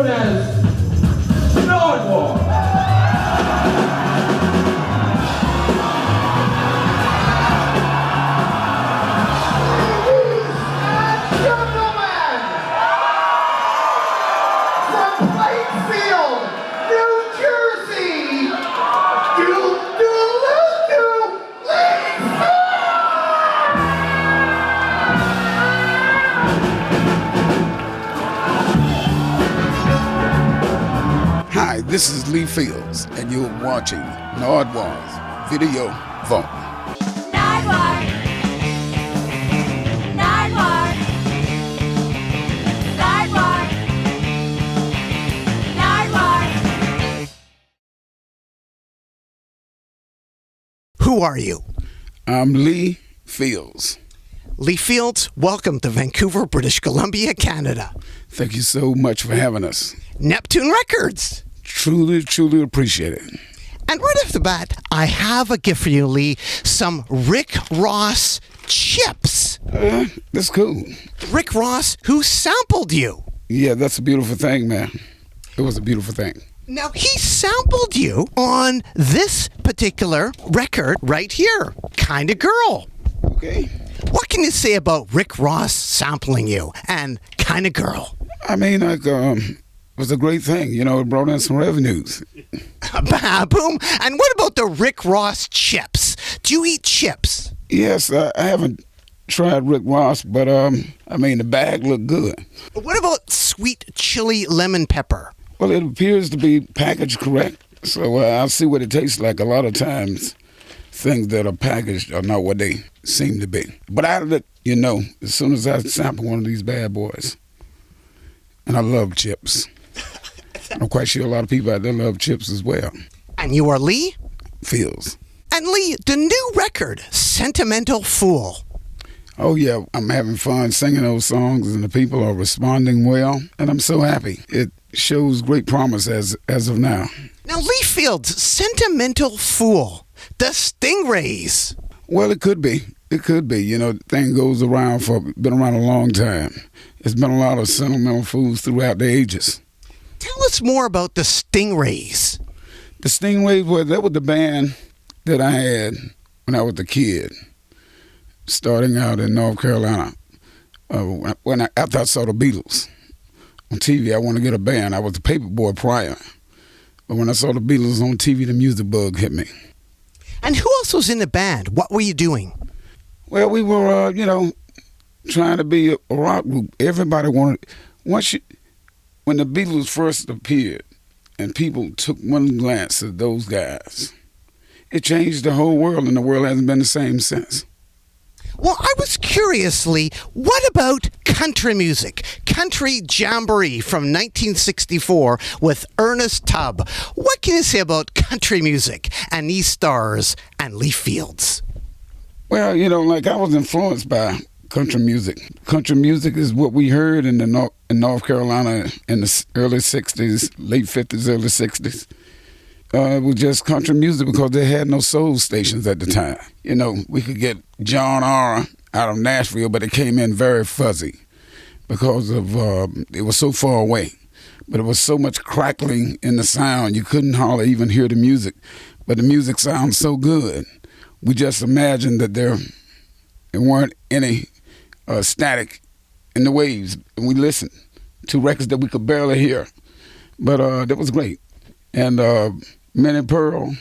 known as Nardwuar. Hi, this is Lee Fields, and you're watching Nardwuar's Video Vault. Nardwuar. Nardwuar. Nardwuar. Nardwuar. Who are you? I'm Lee Fields. Lee Fields, welcome to Vancouver, British Columbia, Canada. Thank you so much for having us. Neptune Records. Truly, truly appreciate it. And right off the bat, I have a gift for you, Lee. Some Rick Ross chips. That's cool. Rick Ross, who sampled you. Yeah, that's a beautiful thing, man. It was a beautiful thing. Now, he sampled you on this particular record right here, Kinda Girl. Okay. What can you say about Rick Ross sampling you and Kinda Girl? I mean, it was a great thing. You know, it brought in some revenues. Boom. And what about the Rick Ross chips? Do you eat chips? Yes, I haven't tried Rick Ross, but I mean, the bag looked good. What about sweet chili lemon pepper? Well, it appears to be packaged correct, so I'll see what it tastes like. A lot of times, things that are packaged are not what they seem to be. But I'll let you know as soon as I sample one of these bad boys. And I love chips. I'm quite sure a lot of people out there love chips as well. And you are Lee? Fields. And Lee, the new record, Sentimental Fool. Oh, yeah, I'm having fun singing those songs, and the people are responding well, and I'm so happy. It shows great promise as of now. Now, Lee Fields, Sentimental Fool, the Stingrays. Well, it could be. It could be. You know, the thing goes around been around a long time. There's been a lot of sentimental fools throughout the ages. Tell us more about the Stingrays. The Stingrays, that was the band that I had when I was a kid, starting out in North Carolina. After I saw the Beatles on TV, I wanted to get a band. I was a paper boy prior. But when I saw the Beatles on TV, the music bug hit me. And who else was in the band? What were you doing? Well, we were, trying to be a rock group. Everybody wanted... When the Beatles first appeared and people took one glance at those guys, it changed the whole world, and the world hasn't been the same since. Well, I was curiously, what about country music? Country Jamboree from 1964 with Ernest Tubb. What can you say about country music and these stars and Lee Fields? Well, I was influenced by country music. Country music is what we heard in North Carolina in the early 60s, late 50s, early 60s. It was just country music because they had no soul stations at the time. We could get John R. out of Nashville, but it came in very fuzzy because of it was so far away. But it was so much crackling in the sound, you couldn't hardly even hear the music. But the music sounds so good. We just imagined that there weren't any static in the waves. And we listened to records that we could barely hear. But that was great. And Minnie Pearl,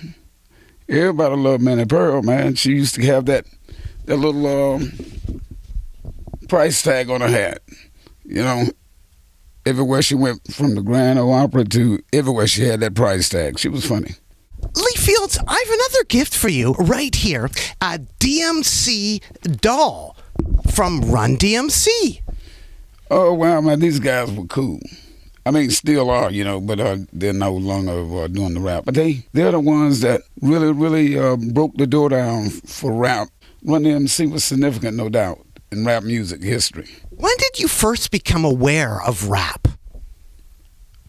everybody loved Minnie Pearl, man. She used to have that little price tag on her hat. Everywhere she went, from the Grand Ole Opry to everywhere, she had that price tag. She was funny. Lee Fields, I have another gift for you right here. A DMC doll from Run DMC. Oh, wow, man, these guys were cool. I mean, still are, but they're no longer doing the rap. But they're the ones that really, really broke the door down for rap. Run DMC was significant, no doubt, in rap music history. When did you first become aware of rap?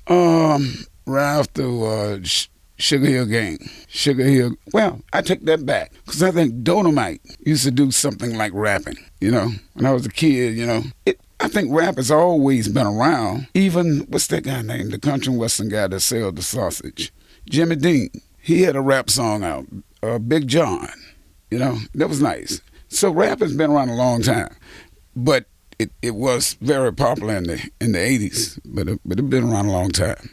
Right after Sugar Hill Gang. Sugar Hill. Well, I take that back because I think Dynamite used to do something like rapping. When I was a kid, I think rap has always been around. Even, what's that guy named? The country and western guy that sells the sausage. Jimmy Dean. He had a rap song out. Big John. You know, that was nice. So rap has been around a long time. But it was very popular in the 80s. But it's been around a long time.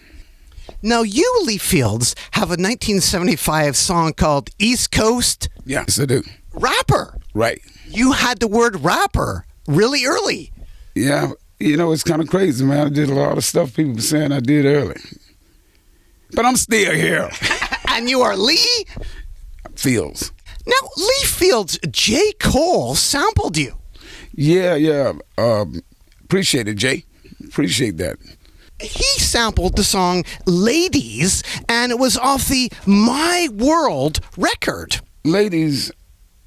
Now, you, Lee Fields, have a 1975 song called East Coast. Yes, I do. Rapper. Right. You had the word rapper really early. Yeah, you know, it's kind of crazy, man. I did a lot of stuff people were saying I did early. But I'm still here. And you are Lee? Fields. Now, Lee Fields, J. Cole sampled you. Yeah. Appreciate it, Jay. Appreciate that. He sampled the song Ladies, and it was off the My World record. Ladies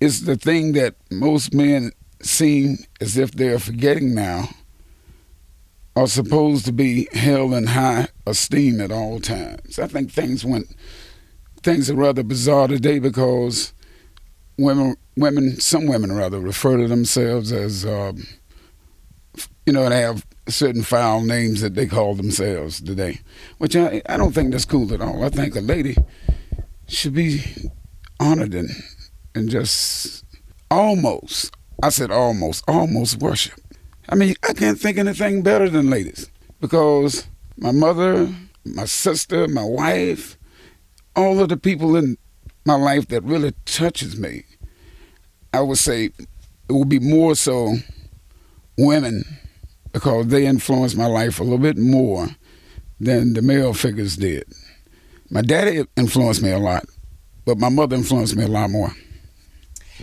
is the thing that most men seem as if they're forgetting now, are supposed to be held in high esteem at all times. I think things are rather bizarre today because some women refer to themselves as, they have certain foul names that they call themselves today, which I don't think that's cool at all. I think a lady should be honored and just almost worship. I mean, I can't think anything better than ladies because my mother, my sister, my wife, all of the people in my life that really touches me, I would say it would be more so women because they influenced my life a little bit more than the male figures did. My daddy influenced me a lot, but my mother influenced me a lot more.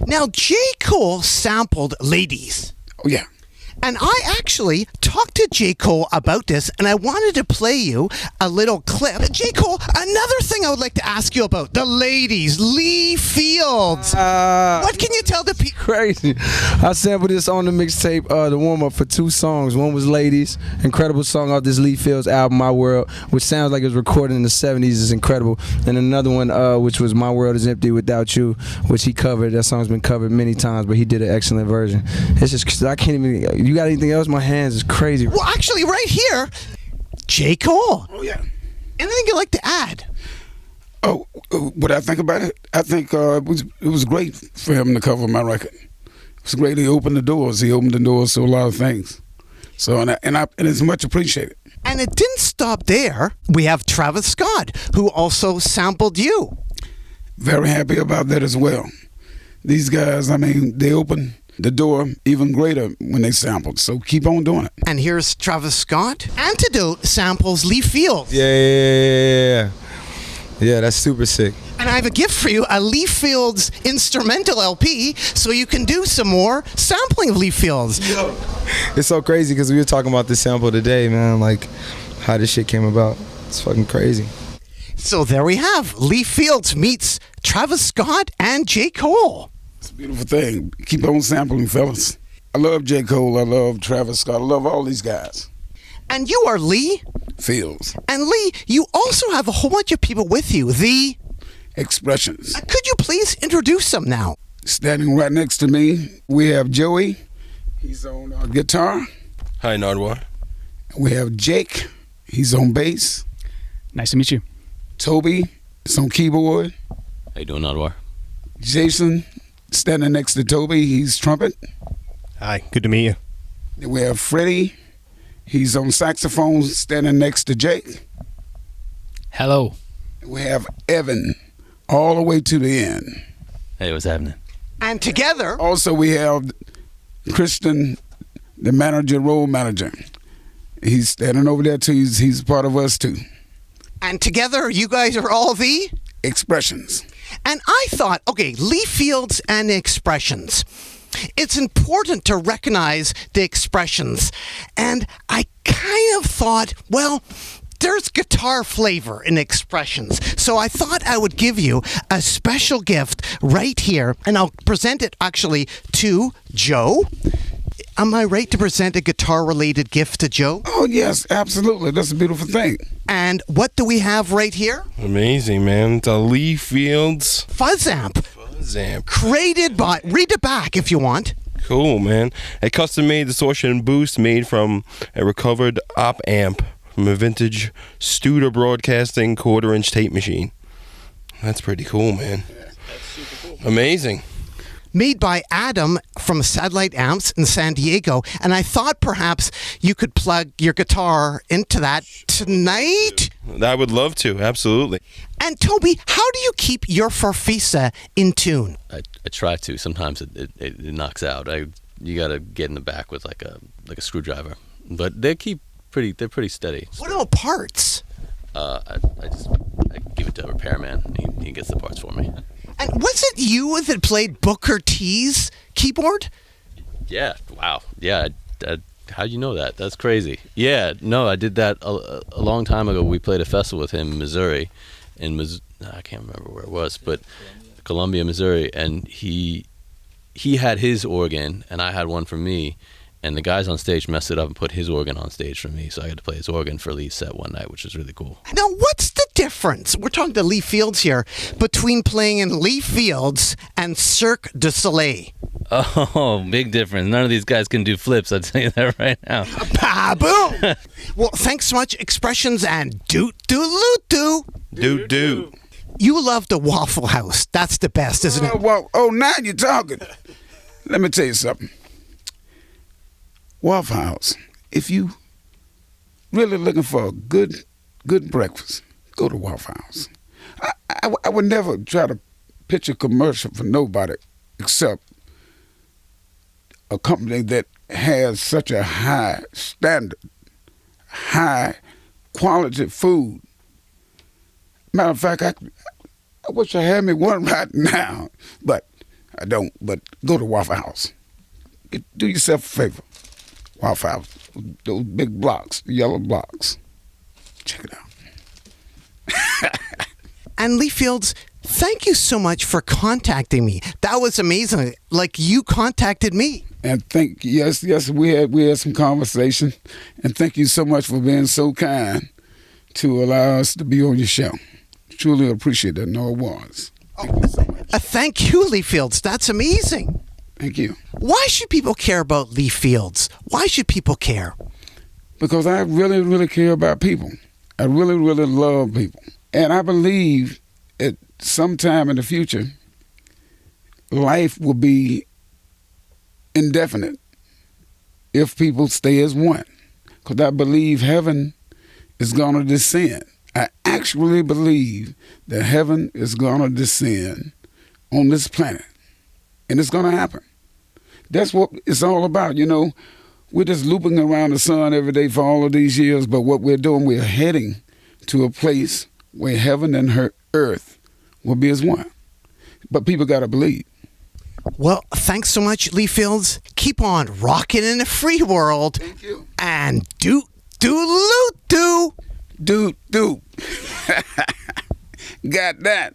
Now, J. Cole sampled Ladies. Oh, yeah. And I actually talked to J. Cole about this, and I wanted to play you a little clip. J. Cole, another thing I would like to ask you about, the Ladies, Lee Fields. What can you tell the people? Crazy. I sampled this on the mixtape, the warm-up for 2 songs. One was Ladies, incredible song off this Lee Fields album, My World, which sounds like it was recorded in the 70s. It's incredible. And another one, which was My World Is Empty Without You, which he covered. That song's been covered many times, but he did an excellent version. It's just, I can't even... You got anything else? My hands is crazy. Well, actually, right here, J. Cole. Oh, yeah. Anything you'd like to add? Oh, what I think about it? I think it was great for him to cover my record. It was great. He opened the doors. He opened the doors to a lot of things. So, and it's much appreciated. And it didn't stop there. We have Travis Scott, who also sampled you. Very happy about that as well. These guys, I mean, they opened the door even greater when they sampled. So keep on doing it. And here's Travis Scott. Antidote samples Lee Fields. Yeah, that's super sick. And I have a gift for you, a Lee Fields instrumental LP, so you can do some more sampling of Lee Fields. It's so crazy because we were talking about this sample today, man, like how this shit came about. It's fucking crazy. So there we have Lee Fields meets Travis Scott and J. Cole. It's a beautiful thing. Keep on sampling, fellas. I love J. Cole. I love Travis Scott. I love all these guys. And you are Lee Fields. And Lee, you also have a whole bunch of people with you. The Expressions. Could you please introduce them now? Standing right next to me, we have Joey. He's on guitar. Hi, Nardwuar. We have Jake. He's on bass. Nice to meet you. Toby is on keyboard. How you doing, Nardwuar? Jason, standing next to Toby, he's trumpet. Hi, good to meet you. Then we have Freddie. He's on saxophone, standing next to Jake. Hello. We have Evan, all the way to the end. Hey, what's happening? And together, Also, we have Christian, the manager, role manager. He's standing over there too. He's part of us too. and together you guys are all the... Expressions. And I thought, okay, Lee Fields and the Expressions. It's important to recognize the expressions. And I kind of thought, well, there's guitar flavor in Expressions. So I thought I would give you a special gift right here. And I'll present it actually to Joe. Am I right to present a guitar-related gift to Joe? Oh, yes, absolutely. That's a beautiful thing. And what do we have right here? Amazing, man. It's a Lee Fields Fuzz amp. Fuzz amp. Created by... Read it back if you want. Cool, man. A custom-made distortion boost made from a recovered op amp from a vintage Studer Broadcasting quarter-inch tape machine. That's pretty cool, man. That's super cool. Amazing. Made by Adam from Satellite Amps in San Diego, and I thought perhaps you could plug your guitar into that tonight. I would love to, absolutely. And Toby, how do you keep your farfisa in tune? I try to. Sometimes it knocks out. You got to get in the back with like a screwdriver. But they're pretty steady. What about parts? I give it to a repairman. He gets the parts for me. And was it you that played Booker T's keyboard? Yeah. Wow. Yeah. How'd you know that? That's crazy. Yeah. No, I did that a long time ago. We played a festival with him in Missouri. I can't remember where it was, but Columbia, Missouri. And he had his organ, and I had one for me. And the guys on stage messed it up and put his organ on stage for me. So I got to play his organ for Lee's set one night, which was really cool. Now, what's the difference? We're talking to Lee Fields here, between playing in Lee Fields and Cirque du Soleil. Oh, big difference. None of these guys can do flips, I'll tell you that right now. Boom! Well, thanks so much, Expressions, and doot doot doo. Doot doot. You love the Waffle House. That's the best, isn't it? Well, now you're talking. Let me tell you something. Waffle House. If you really looking for a good breakfast, go to Waffle House. I would never try to pitch a commercial for nobody except a company that has such a high standard, high quality food. Matter of fact, I wish I had me one right now, but I don't. But go to Waffle House. Do yourself a favor. Waffle House, those big blocks, the yellow blocks. Check it out. And Lee Fields, thank you so much for contacting me. That was amazing. Like you contacted me. And yes, we had some conversation. And thank you so much for being so kind to allow us to be on your show. Truly appreciate that. No, it was. Thank you so much. Thank you, Lee Fields. That's amazing. Thank you. Why should people care about Lee Fields? Why should people care? Because I really, really care about people. I really, really love people. And I believe at some time in the future, life will be indefinite if people stay as one. Because I believe heaven is going to descend. I actually believe that heaven is going to descend on this planet. And it's going to happen. That's what it's all about. You know, we're just looping around the sun every day for all of these years, but what we're doing, we're heading to a place where heaven and earth will be as one. But people got to believe. Well, thanks so much, Lee Fields. Keep on rocking in the free world. Thank you. And doot doot doo. Doot doot. Got that.